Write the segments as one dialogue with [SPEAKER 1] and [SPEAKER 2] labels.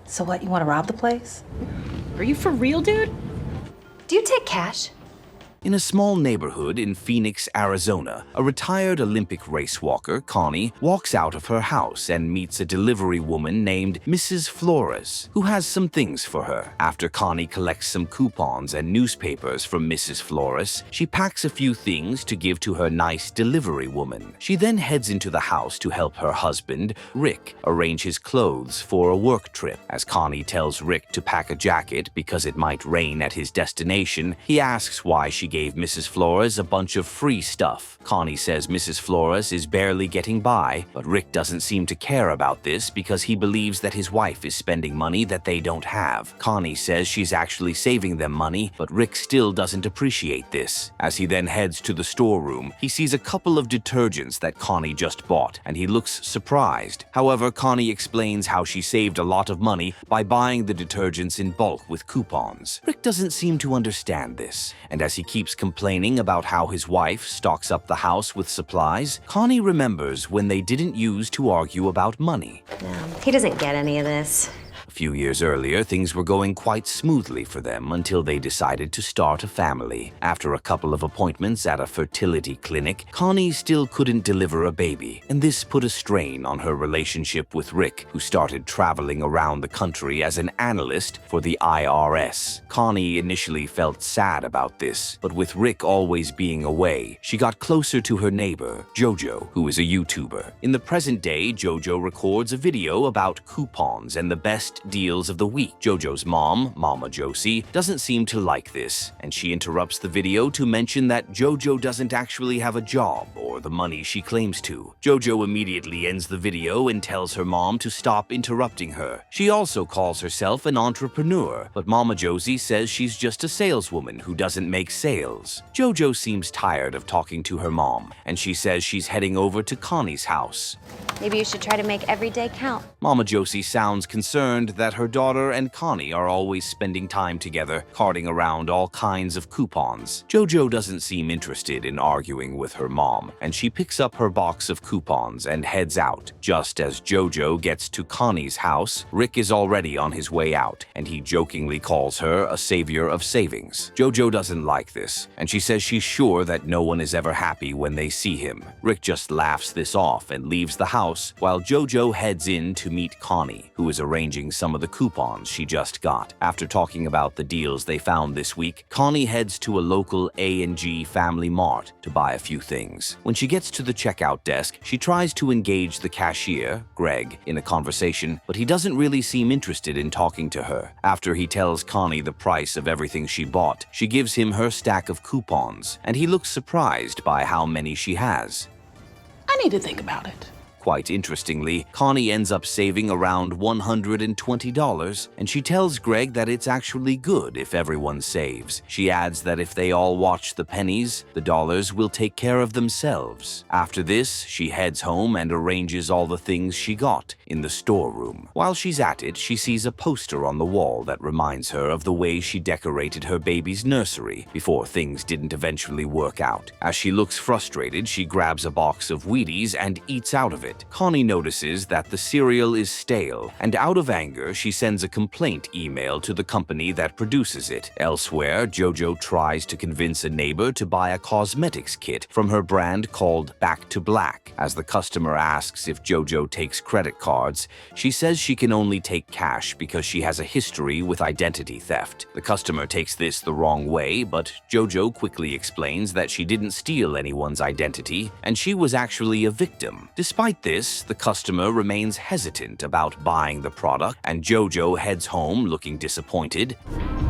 [SPEAKER 1] So what, you want to rob the place?
[SPEAKER 2] Are you for real, dude?
[SPEAKER 3] Do you take cash?
[SPEAKER 4] In a small neighborhood in Phoenix, Arizona, a retired Olympic racewalker, Connie, walks out of her house and meets a delivery woman named Mrs. Flores, who has some things for her. After Connie collects some coupons and newspapers from Mrs. Flores, she packs a few things to give to her nice delivery woman. She then heads into the house to help her husband, Rick, arrange his clothes for a work trip. As Connie tells Rick to pack a jacket because it might rain at his destination, he asks why she gave Mrs. Flores a bunch of free stuff. Connie says Mrs. Flores is barely getting by, but Rick doesn't seem to care about this because he believes that his wife is spending money that they don't have. Connie says she's actually saving them money, but Rick still doesn't appreciate this. As he then heads to the storeroom, he sees a couple of detergents that Connie just bought, and he looks surprised. However, Connie explains how she saved a lot of money by buying the detergents in bulk with coupons. Rick doesn't seem to understand this, and as he keeps complaining about how his wife stocks up the house with supplies, Connie remembers when they didn't use to argue about money.
[SPEAKER 3] No, he doesn't get any of this.
[SPEAKER 4] A few years earlier, things were going quite smoothly for them until they decided to start a family. After a couple of appointments at a fertility clinic, Connie still couldn't deliver a baby, and this put a strain on her relationship with Rick, who started traveling around the country as an analyst for the IRS. Connie initially felt sad about this, but with Rick always being away, she got closer to her neighbor, Jojo, who is a YouTuber. In the present day, Jojo records a video about coupons and the best deals of the week. Jojo's mom, Mama Josie, doesn't seem to like this, and she interrupts the video to mention that Jojo doesn't actually have a job or the money she claims to. Jojo immediately ends the video and tells her mom to stop interrupting her. She also calls herself an entrepreneur, but Mama Josie says she's just a saleswoman who doesn't make sales. Jojo seems tired of talking to her mom, and she says she's heading over to Connie's house.
[SPEAKER 3] Maybe you should try to make every day count.
[SPEAKER 4] Mama Josie sounds concerned that her daughter and Connie are always spending time together, carting around all kinds of coupons. Jojo doesn't seem interested in arguing with her mom, and she picks up her box of coupons and heads out. Just as Jojo gets to Connie's house, Rick is already on his way out, and he jokingly calls her a savior of savings. Jojo doesn't like this, and she says she's sure that no one is ever happy when they see him. Rick just laughs this off and leaves the house, while Jojo heads in to meet Connie, who is arranging some of the coupons she just got. After talking about the deals they found this week, Connie heads to a local A&G Family Mart to buy a few things. When she gets to the checkout desk, she tries to engage the cashier, Greg, in a conversation, but he doesn't really seem interested in talking to her. After he tells Connie the price of everything she bought, she gives him her stack of coupons, and he looks surprised by how many she has.
[SPEAKER 1] I need to think about it.
[SPEAKER 4] Quite interestingly, Connie ends up saving around $120, and she tells Greg that it's actually good if everyone saves. She adds that if they all watch the pennies, the dollars will take care of themselves. After this, she heads home and arranges all the things she got in the storeroom. While she's at it, she sees a poster on the wall that reminds her of the way she decorated her baby's nursery before things didn't eventually work out. As she looks frustrated, she grabs a box of Wheaties and eats out of it. Connie notices that the cereal is stale, and out of anger, she sends a complaint email to the company that produces it. Elsewhere, Jojo tries to convince a neighbor to buy a cosmetics kit from her brand called Back to Black. As the customer asks if Jojo takes credit cards, she says she can only take cash because she has a history with identity theft. The customer takes this the wrong way, but Jojo quickly explains that she didn't steal anyone's identity, and she was actually a victim. Despite this, the customer remains hesitant about buying the product, and Jojo heads home looking disappointed.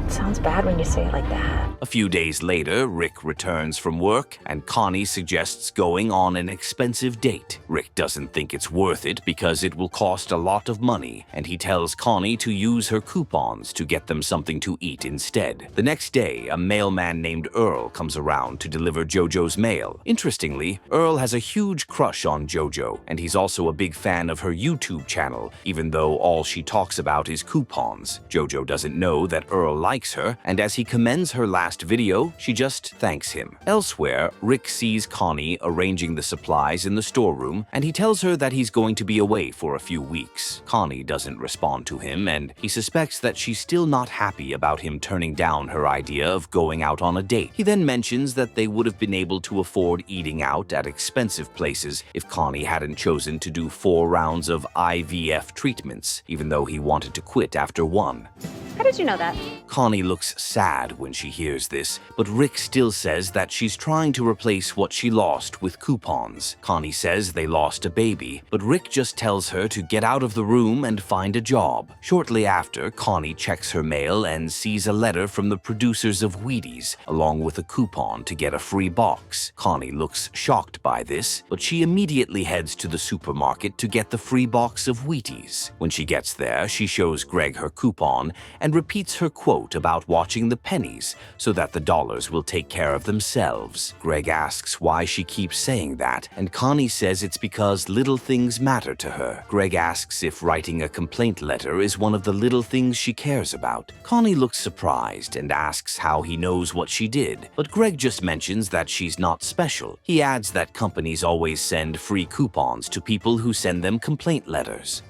[SPEAKER 1] It sounds bad when you say it like that.
[SPEAKER 4] A few days later, Rick returns from work, and Connie suggests going on an expensive date. Rick doesn't think it's worth it because it will cost a lot of money, and he tells Connie to use her coupons to get them something to eat instead. The next day, a mailman named Earl comes around to deliver Jojo's mail. Interestingly, Earl has a huge crush on Jojo, and he's also a big fan of her YouTube channel, even though all she talks about is coupons. Jojo doesn't know that Earl likes likes her, and as he commends her last video, she just thanks him. Elsewhere, Rick sees Connie arranging the supplies in the storeroom, and he tells her that he's going to be away for a few weeks. Connie doesn't respond to him, and he suspects that she's still not happy about him turning down her idea of going out on a date. He then mentions that they would have been able to afford eating out at expensive places if Connie hadn't chosen to do 4 rounds of IVF treatments, even though he wanted to quit after 1.
[SPEAKER 3] How did you know that?
[SPEAKER 4] Connie looks sad when she hears this, but Rick still says that she's trying to replace what she lost with coupons. Connie says they lost a baby, but Rick just tells her to get out of the room and find a job. Shortly after, Connie checks her mail and sees a letter from the producers of Wheaties, along with a coupon to get a free box. Connie looks shocked by this, but she immediately heads to the supermarket to get the free box of Wheaties. When she gets there, she shows Greg her coupon and repeats her quote about watching the pennies so that the dollars will take care of themselves. Greg asks why she keeps saying that, and Connie says it's because little things matter to her. Greg asks if writing a complaint letter is one of the little things she cares about. Connie looks surprised and asks how he knows what she did, but Greg just mentions that she's not special. He adds that companies always send free coupons to people who send them complaint letters.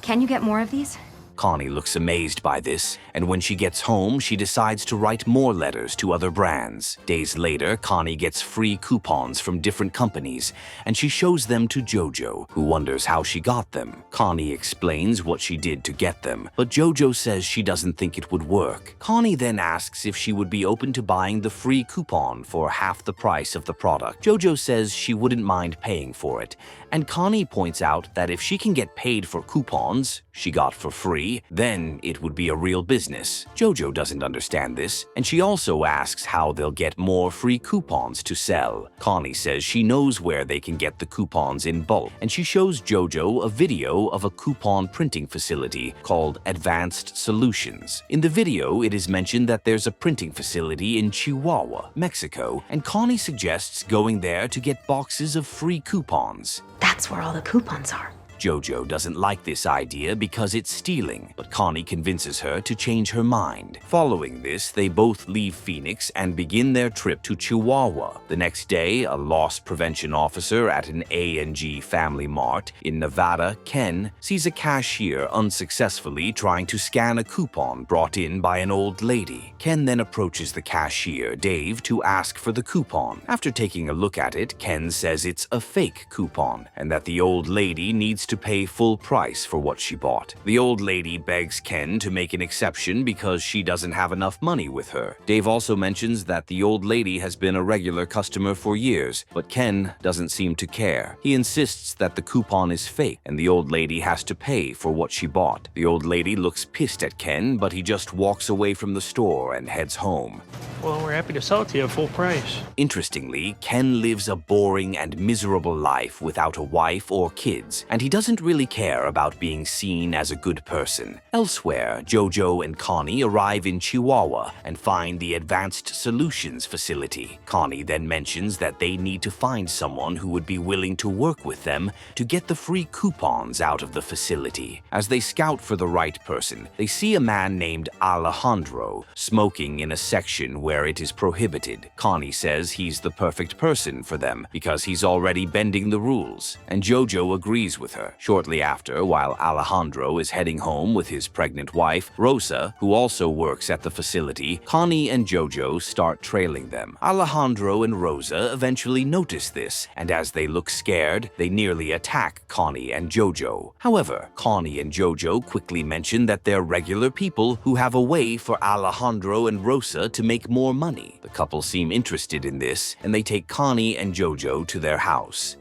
[SPEAKER 2] Can you get more of these?
[SPEAKER 4] Connie looks amazed by this, and when she gets home, she decides to write more letters to other brands. Days later, Connie gets free coupons from different companies, and she shows them to Jojo, who wonders how she got them. Connie explains what she did to get them, but Jojo says she doesn't think it would work. Connie then asks if she would be open to buying the free coupon for half the price of the product. Jojo says she wouldn't mind paying for it, and Connie points out that if she can get paid for coupons she got for free, then it would be a real business. Jojo doesn't understand this, and she also asks how they'll get more free coupons to sell. Connie says she knows where they can get the coupons in bulk, and she shows Jojo a video of a coupon printing facility called Advanced Solutions. In the video, it is mentioned that there's a printing facility in Chihuahua, Mexico, and Connie suggests going there to get boxes of free coupons.
[SPEAKER 1] That's where all the coupons are.
[SPEAKER 4] Jojo doesn't like this idea because it's stealing, but Connie convinces her to change her mind. Following this, they both leave Phoenix and begin their trip to Chihuahua. The next day, a loss prevention officer at an A&G Family Mart in Nevada, Ken, sees a cashier unsuccessfully trying to scan a coupon brought in by an old lady. Ken then approaches the cashier, Dave, to ask for the coupon. After taking a look at it, Ken says it's a fake coupon and that the old lady needs to pay full price for what she bought. The old lady begs Ken to make an exception because she doesn't have enough money with her. Dave also mentions that the old lady has been a regular customer for years, but Ken doesn't seem to care. He insists that the coupon is fake and the old lady has to pay for what she bought. The old lady looks pissed at Ken, but he just walks away from the store and heads home.
[SPEAKER 5] Well, we're happy to sell it to you at full price.
[SPEAKER 4] Interestingly, Ken lives a boring and miserable life without a wife or kids, and he doesn't really care about being seen as a good person. Elsewhere, Jojo and Connie arrive in Chihuahua and find the Advanced Solutions facility. Connie then mentions that they need to find someone who would be willing to work with them to get the free coupons out of the facility. As they scout for the right person, they see a man named Alejandro smoking in a section where it is prohibited. Connie says he's the perfect person for them because he's already bending the rules, and Jojo agrees with her. Shortly after, while Alejandro is heading home with his pregnant wife, Rosa, who also works at the facility, Connie and Jojo start trailing them. Alejandro and Rosa eventually notice this, and as they look scared, they nearly attack Connie and Jojo. However, Connie and Jojo quickly mention that they're regular people who have a way for Alejandro and Rosa to make more money. The couple seem interested in this, and they take Connie and Jojo to their house.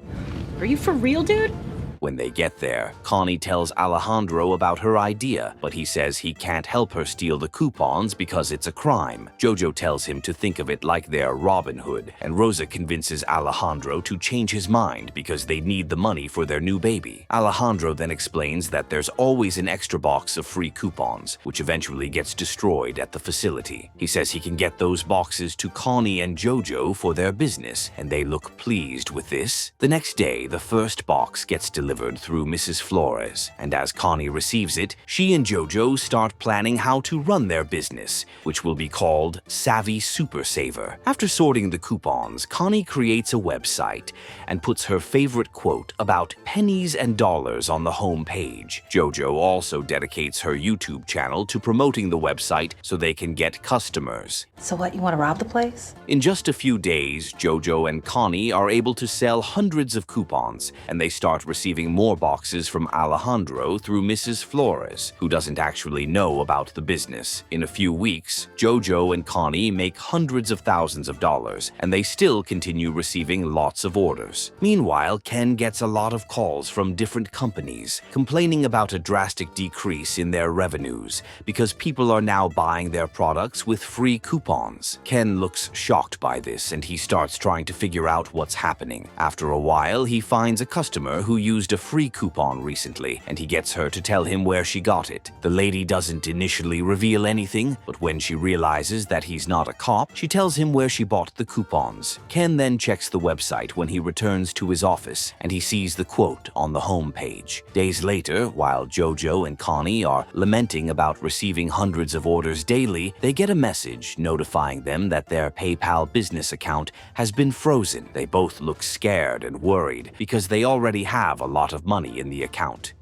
[SPEAKER 2] Are you for real, dude?
[SPEAKER 4] When they get there, Connie tells Alejandro about her idea, but he says he can't help her steal the coupons because it's a crime. Jojo tells him to think of it like they're Robin Hood, and Rosa convinces Alejandro to change his mind because they need the money for their new baby. Alejandro then explains that there's always an extra box of free coupons, which eventually gets destroyed at the facility. He says he can get those boxes to Connie and Jojo for their business, and they look pleased with this. The next day, the first box gets delivered delivered through Mrs. Flores, and as Connie receives it, she and Jojo start planning how to run their business, which will be called Savvy Super Saver. After sorting the coupons, Connie creates a website and puts her favorite quote about pennies and dollars on the home page. Jojo also dedicates her YouTube channel to promoting the website so they can get customers.
[SPEAKER 1] So what, you want to rob the place?
[SPEAKER 4] In just a few days, Jojo and Connie are able to sell hundreds of coupons, and they start receiving more boxes from Alejandro through Mrs. Flores, who doesn't actually know about the business. In a few weeks, Jojo and Connie make hundreds of thousands of dollars, and they still continue receiving lots of orders. Meanwhile, Ken gets a lot of calls from different companies, complaining about a drastic decrease in their revenues because people are now buying their products with free coupons. Ken looks shocked by this, and he starts trying to figure out what's happening. After a while, he finds a customer who used a free coupon recently, and he gets her to tell him where she got it. The lady doesn't initially reveal anything, but when she realizes that he's not a cop, she tells him where she bought the coupons. Ken then checks the website when he returns to his office, and he sees the quote on the home page. Days later, while Jojo and Connie are lamenting about receiving hundreds of orders daily, they get a message notifying them that their PayPal business account has been frozen. They both look scared and worried because they already have a lot of money in the account.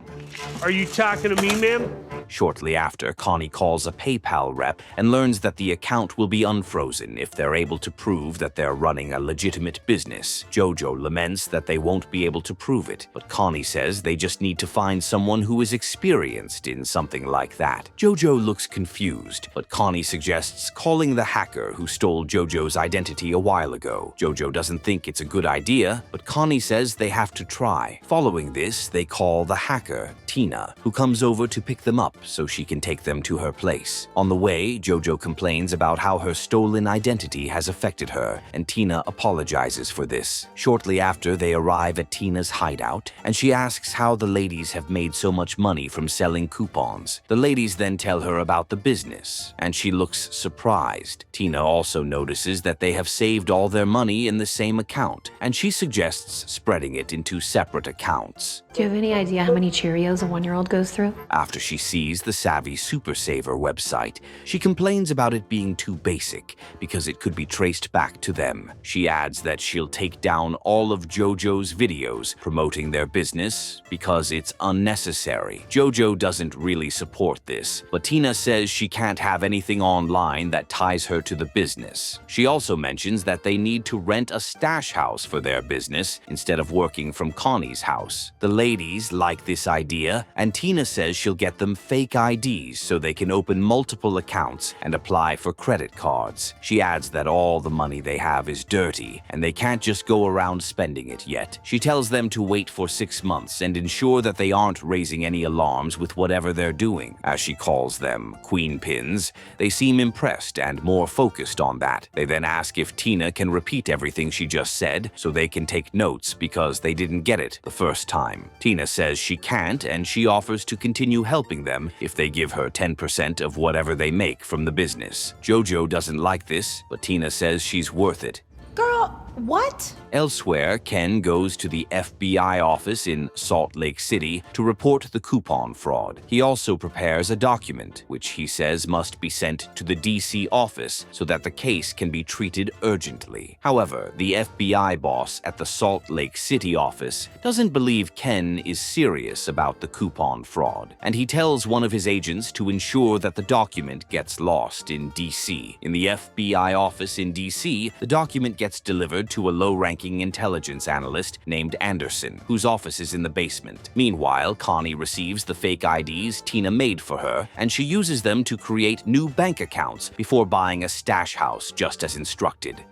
[SPEAKER 5] Are you talking to me, ma'am?
[SPEAKER 4] Shortly after, Connie calls a PayPal rep and learns that the account will be unfrozen if they're able to prove that they're running a legitimate business. Jojo laments that they won't be able to prove it, but Connie says they just need to find someone who is experienced in something like that. Jojo looks confused, but Connie suggests calling the hacker who stole Jojo's identity a while ago. Jojo doesn't think it's a good idea, but Connie says they have to try. Following this, they call the hacker, Tina, who comes over to pick them up so she can take them to her place. On the way, Jojo complains about how her stolen identity has affected her, and Tina apologizes for this. Shortly after, they arrive at Tina's hideout, and she asks how the ladies have made so much money from selling coupons. The ladies then tell her about the business, and she looks surprised. Tina also notices that they have saved all their money in the same account, and she suggests spreading it into separate accounts.
[SPEAKER 1] Do you have any idea how many Cheerios a 1-year-old goes through?
[SPEAKER 4] After she sees the Savvy Super Saver website, she complains about it being too basic because it could be traced back to them. She adds that she'll take down all of Jojo's videos promoting their business because it's unnecessary. Jojo doesn't really support this, but Tina says she can't have anything online that ties her to the business. She also mentions that they need to rent a stash house for their business instead of working from Connie's house. The ladies like this idea, and Tina says she'll get them fake IDs so they can open multiple accounts and apply for credit cards. She adds that all the money they have is dirty, and they can't just go around spending it yet. She tells them to wait for 6 months and ensure that they aren't raising any alarms with whatever they're doing. As she calls them Queenpins, they seem impressed and more focused on that. They then ask if Tina can repeat everything she just said so they can take notes because they didn't get it the first time. Tina says she can't, and she offers to continue helping them if they give her 10% of whatever they make from the business. Jojo doesn't like this, but Tina says she's worth it.
[SPEAKER 1] Girl, what?
[SPEAKER 4] Elsewhere, Ken goes to the FBI office in Salt Lake City to report the coupon fraud. He also prepares a document, which he says must be sent to the DC office so that the case can be treated urgently. However, the FBI boss at the Salt Lake City office doesn't believe Ken is serious about the coupon fraud, and he tells one of his agents to ensure that the document gets lost in DC. In the FBI office in DC, the document gets delivered to a low-ranking intelligence analyst named Anderson, whose office is in the basement. Meanwhile, Connie receives the fake IDs Tina made for her, and she uses them to create new bank accounts before buying a stash house just as instructed.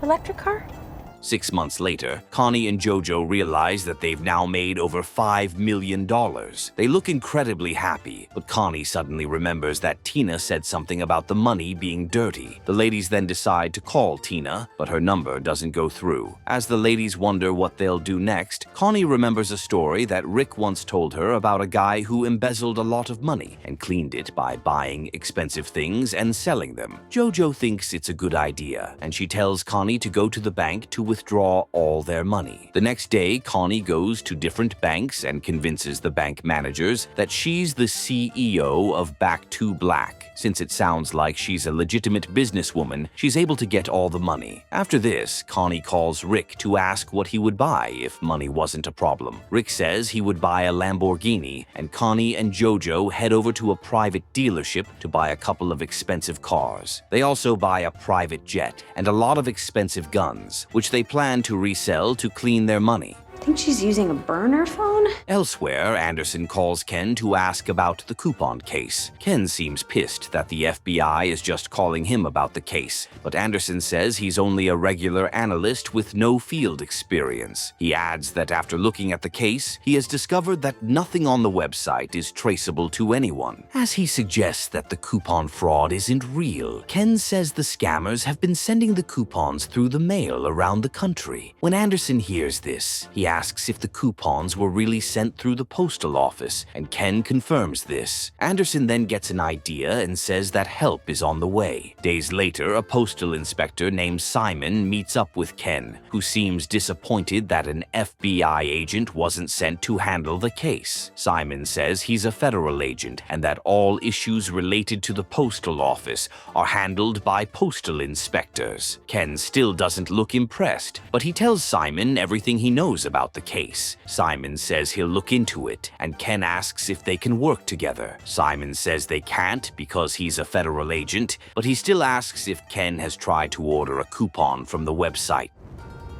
[SPEAKER 1] Electric car?
[SPEAKER 4] 6 months later, Connie and Jojo realize that they've now made over $5 million. They look incredibly happy, but Connie suddenly remembers that Tina said something about the money being dirty. The ladies then decide to call Tina, but her number doesn't go through. As the ladies wonder what they'll do next, Connie remembers a story that Rick once told her about a guy who embezzled a lot of money and cleaned it by buying expensive things and selling them. Jojo thinks it's a good idea, and she tells Connie to go to the bank to withdraw all their money. The next day, Connie goes to different banks and convinces the bank managers that she's the CEO of Back to Black. Since it sounds like she's a legitimate businesswoman, she's able to get all the money. After this, Connie calls Rick to ask what he would buy if money wasn't a problem. Rick says he would buy a Lamborghini, and Connie and Jojo head over to a private dealership to buy a couple of expensive cars. They also buy a private jet and a lot of expensive guns, which they plan to resell to clean their money.
[SPEAKER 3] I think she's using a burner phone.
[SPEAKER 4] Elsewhere, Anderson calls Ken to ask about the coupon case. Ken seems pissed that the FBI is just calling him about the case, but Anderson says he's only a regular analyst with no field experience. He adds that after looking at the case, he has discovered that nothing on the website is traceable to anyone. As he suggests that the coupon fraud isn't real, Ken says the scammers have been sending the coupons through the mail around the country. When Anderson hears this, he asks if the coupons were really sent through the postal office, and Ken confirms this. Anderson then gets an idea and says that help is on the way. Days later, a postal inspector named Simon meets up with Ken, who seems disappointed that an FBI agent wasn't sent to handle the case. Simon says he's a federal agent and that all issues related to the postal office are handled by postal inspectors. Ken still doesn't look impressed, but he tells Simon everything he knows about the case. Simon says he'll look into it, and Ken asks if they can work together. Simon says they can't because he's a federal agent, but he still asks if Ken has tried to order a coupon from the website.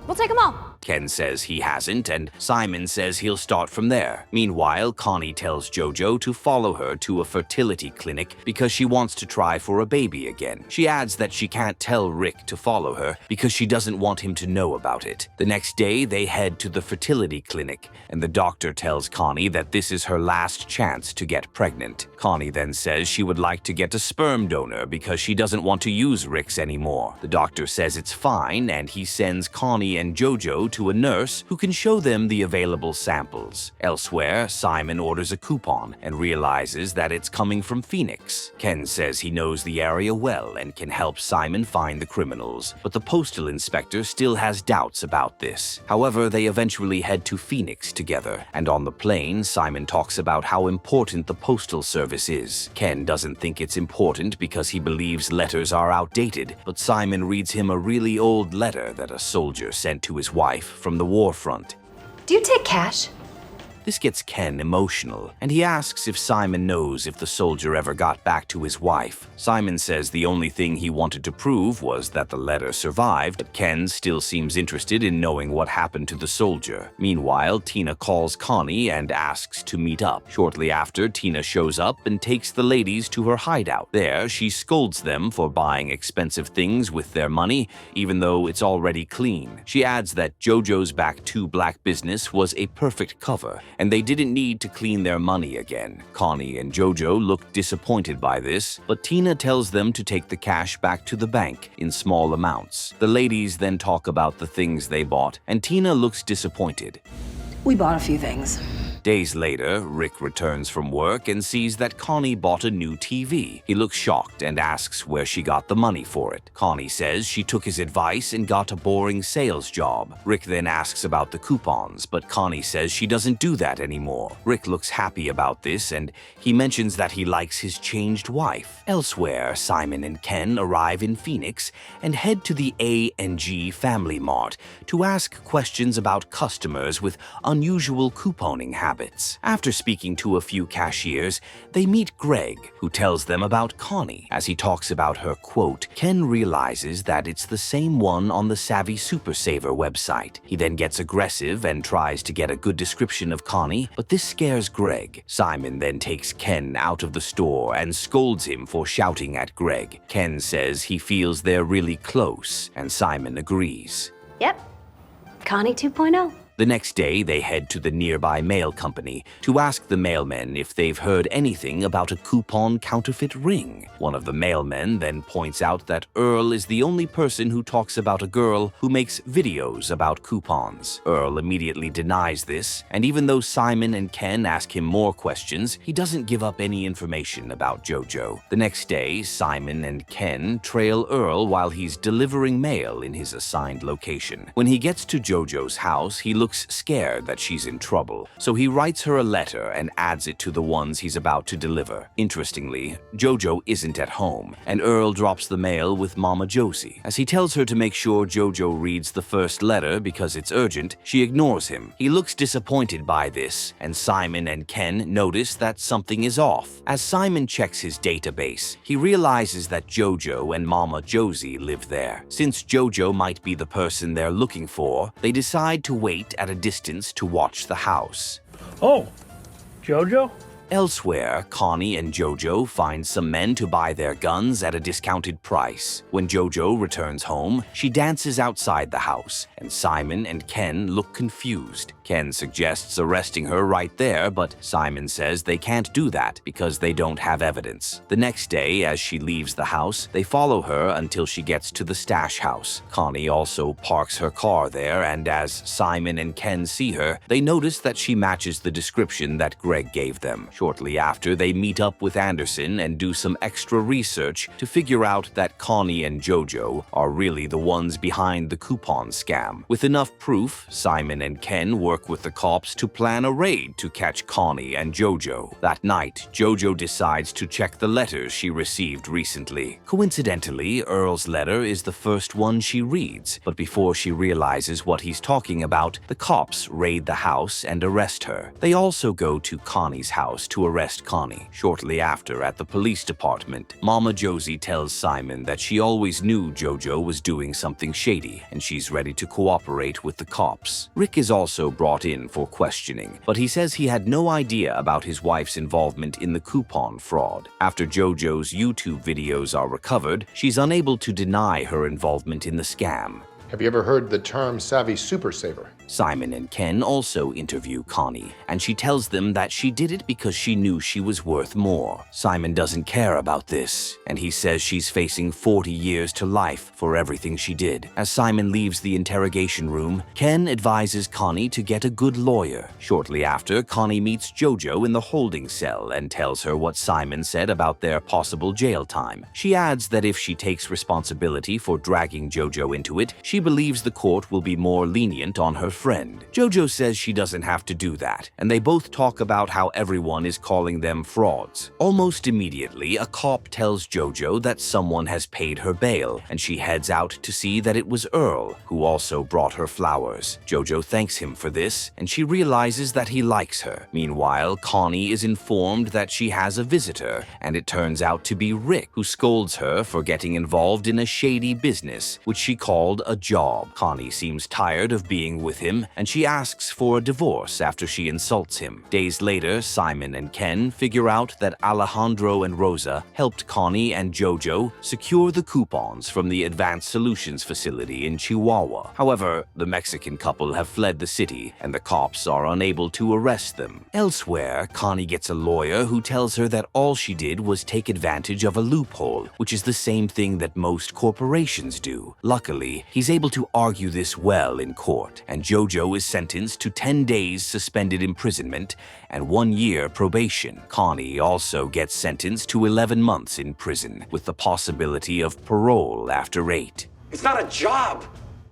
[SPEAKER 3] We'll take them all.
[SPEAKER 4] Ken says he hasn't, and Simon says he'll start from there. Meanwhile, Connie tells Jojo to follow her to a fertility clinic because she wants to try for a baby again. She adds that she can't tell Rick to follow her because she doesn't want him to know about it. The next day, they head to the fertility clinic, and the doctor tells Connie that this is her last chance to get pregnant. Connie then says she would like to get a sperm donor because she doesn't want to use Rick's anymore. The doctor says it's fine, and he sends Connie and Jojo to a nurse who can show them the available samples. Elsewhere, Simon orders a coupon and realizes that it's coming from Phoenix. Ken says he knows the area well and can help Simon find the criminals, but the postal inspector still has doubts about this. However, they eventually head to Phoenix together, and on the plane, Simon talks about how important the postal service is. Ken doesn't think it's important because he believes letters are outdated, but Simon reads him a really old letter that a soldier sent to his wife from the war front.
[SPEAKER 3] Do you take cash?
[SPEAKER 4] This gets Ken emotional, and he asks if Simon knows if the soldier ever got back to his wife. Simon says the only thing he wanted to prove was that the letter survived, but Ken still seems interested in knowing what happened to the soldier. Meanwhile, Tina calls Connie and asks to meet up. Shortly after, Tina shows up and takes the ladies to her hideout. There, she scolds them for buying expensive things with their money, even though it's already clean. She adds that Jojo's Back to Black business was a perfect cover, and they didn't need to clean their money again. Connie and Jojo look disappointed by this, but Tina tells them to take the cash back to the bank in small amounts. The ladies then talk about the things they bought, and Tina looks disappointed.
[SPEAKER 1] We bought a few things.
[SPEAKER 4] Days later, Rick returns from work and sees that Connie bought a new TV. He looks shocked and asks where she got the money for it. Connie says she took his advice and got a boring sales job. Rick then asks about the coupons, but Connie says she doesn't do that anymore. Rick looks happy about this, and he mentions that he likes his changed wife. Elsewhere, Simon and Ken arrive in Phoenix and head to the A&G Family Mart to ask questions about customers with unusual couponing habits. After speaking to a few cashiers, they meet Greg, who tells them about Connie. As he talks about her quote, Ken realizes that it's the same one on the Savvy Super Saver website. He then gets aggressive and tries to get a good description of Connie, but this scares Greg. Simon then takes Ken out of the store and scolds him for shouting at Greg. Ken says he feels they're really close, and Simon agrees.
[SPEAKER 3] Yep. Connie 2.0.
[SPEAKER 4] The The next day, they head to the nearby mail company to ask the mailmen if they've heard anything about a coupon counterfeit ring. One of the mailmen then points out that Earl is the only person who talks about a girl who makes videos about coupons. Earl immediately denies this, and even though Simon and Ken ask him more questions, he doesn't give up any information about Jojo. The next day, Simon and Ken trail Earl while he's delivering mail in his assigned location. When he gets to Jojo's house, he looks scared that she's in trouble, so he writes her a letter and adds it to the ones he's about to deliver. Interestingly, Jojo isn't at home, and Earl drops the mail with Mama Josie. As he tells her to make sure Jojo reads the first letter because it's urgent, she ignores him. He looks disappointed by this, and Simon and Ken notice that something is off. As Simon checks his database, he realizes that Jojo and Mama Josie live there. Since Jojo might be the person they're looking for, they decide to wait at a distance to watch the house.
[SPEAKER 5] Oh, Jojo?
[SPEAKER 4] Elsewhere, Connie and Jojo find some men to buy their guns at a discounted price. When Jojo returns home, she dances outside the house, and Simon and Ken look confused. Ken suggests arresting her right there, but Simon says they can't do that because they don't have evidence. The next day, as she leaves the house, they follow her until she gets to the stash house. Connie also parks her car there, and as Simon and Ken see her, they notice that she matches the description that Greg gave them. Shortly after, they meet up with Anderson and do some extra research to figure out that Connie and Jojo are really the ones behind the coupon scam. With enough proof, Simon and Ken work with the cops to plan a raid to catch Connie and Jojo. That night, Jojo decides to check the letters she received recently. Coincidentally, Earl's letter is the first one she reads, but before she realizes what he's talking about, the cops raid the house and arrest her. They also go to Connie's house to arrest Connie. Shortly after, at the police department, Mama Josie tells Simon that she always knew Jojo was doing something shady, and she's ready to cooperate with the cops. Rick is also brought in for questioning, but he says he had no idea about his wife's involvement in the coupon fraud. After Jojo's YouTube videos are recovered, she's unable to deny her involvement in the scam.
[SPEAKER 6] Have you ever heard the term savvy super saver?
[SPEAKER 4] Simon and Ken also interview Connie, and she tells them that she did it because she knew she was worth more. Simon doesn't care about this, and he says she's facing 40 years to life for everything she did. As Simon leaves the interrogation room, Ken advises Connie to get a good lawyer. Shortly after, Connie meets Jojo in the holding cell and tells her what Simon said about their possible jail time. She adds that if she takes responsibility for dragging Jojo into it, she believes the court will be more lenient on her friend. Jojo says she doesn't have to do that, and they both talk about how everyone is calling them frauds. Almost immediately, a cop tells Jojo that someone has paid her bail, and she heads out to see that it was Earl, who also brought her flowers. Jojo thanks him for this, and she realizes that he likes her. Meanwhile, Connie is informed that she has a visitor, and it turns out to be Rick, who scolds her for getting involved in a shady business, which she called a job. Connie seems tired of being with him, and she asks for a divorce after she insults him. Days later, Simon and Ken figure out that Alejandro and Rosa helped Connie and Jojo secure the coupons from the Advanced Solutions facility in Chihuahua. However, the Mexican couple have fled the city, and the cops are unable to arrest them. Elsewhere, Connie gets a lawyer who tells her that all she did was take advantage of a loophole, which is the same thing that most corporations do. Luckily, he's able to argue this well in court, and Jojo is sentenced to 10 days suspended imprisonment and 1 year probation. Connie also gets sentenced to 11 months in prison, with the possibility of parole after 8.
[SPEAKER 7] It's not a job.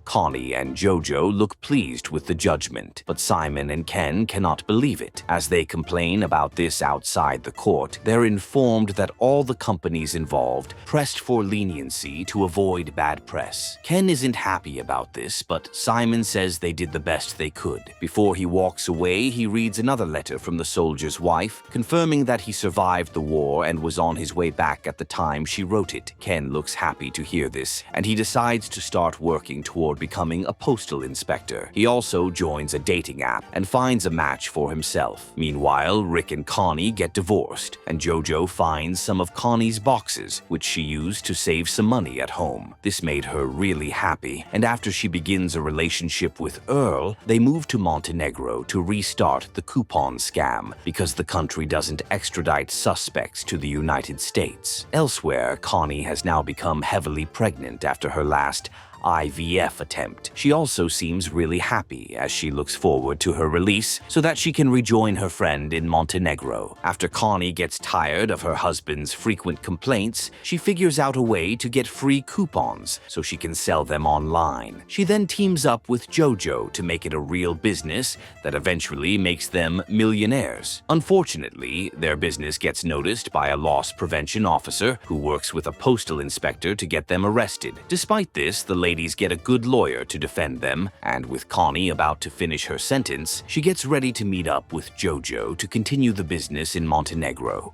[SPEAKER 4] Connie and Jojo look pleased with the judgment, but Simon and Ken cannot believe it. As they complain about this outside the court, they're informed that all the companies involved pressed for leniency to avoid bad press. Ken isn't happy about this, but Simon says they did the best they could. Before he walks away, he reads another letter from the soldier's wife, confirming that he survived the war and was on his way back at the time she wrote it. Ken looks happy to hear this, and he decides to start working toward becoming a postal inspector. He also joins a dating app and finds a match for himself. Meanwhile, Rick and Connie get divorced, and Jojo finds some of Connie's boxes, which she used to save some money at home. This made her really happy, and after she begins a relationship with Earl, they move to Montenegro to restart the coupon scam because the country doesn't extradite suspects to the United States. Elsewhere, Connie has now become heavily pregnant after her last IVF attempt. She also seems really happy as she looks forward to her release so that she can rejoin her friend in Montenegro. After Connie gets tired of her husband's frequent complaints, she figures out a way to get free coupons so she can sell them online. She then teams up with Jojo to make it a real business that eventually makes them millionaires. Unfortunately, their business gets noticed by a loss prevention officer who works with a postal inspector to get them arrested. Despite this, the ladies get a good lawyer to defend them, and with Connie about to finish her sentence, she gets ready to meet up with Jojo to continue the business in Montenegro.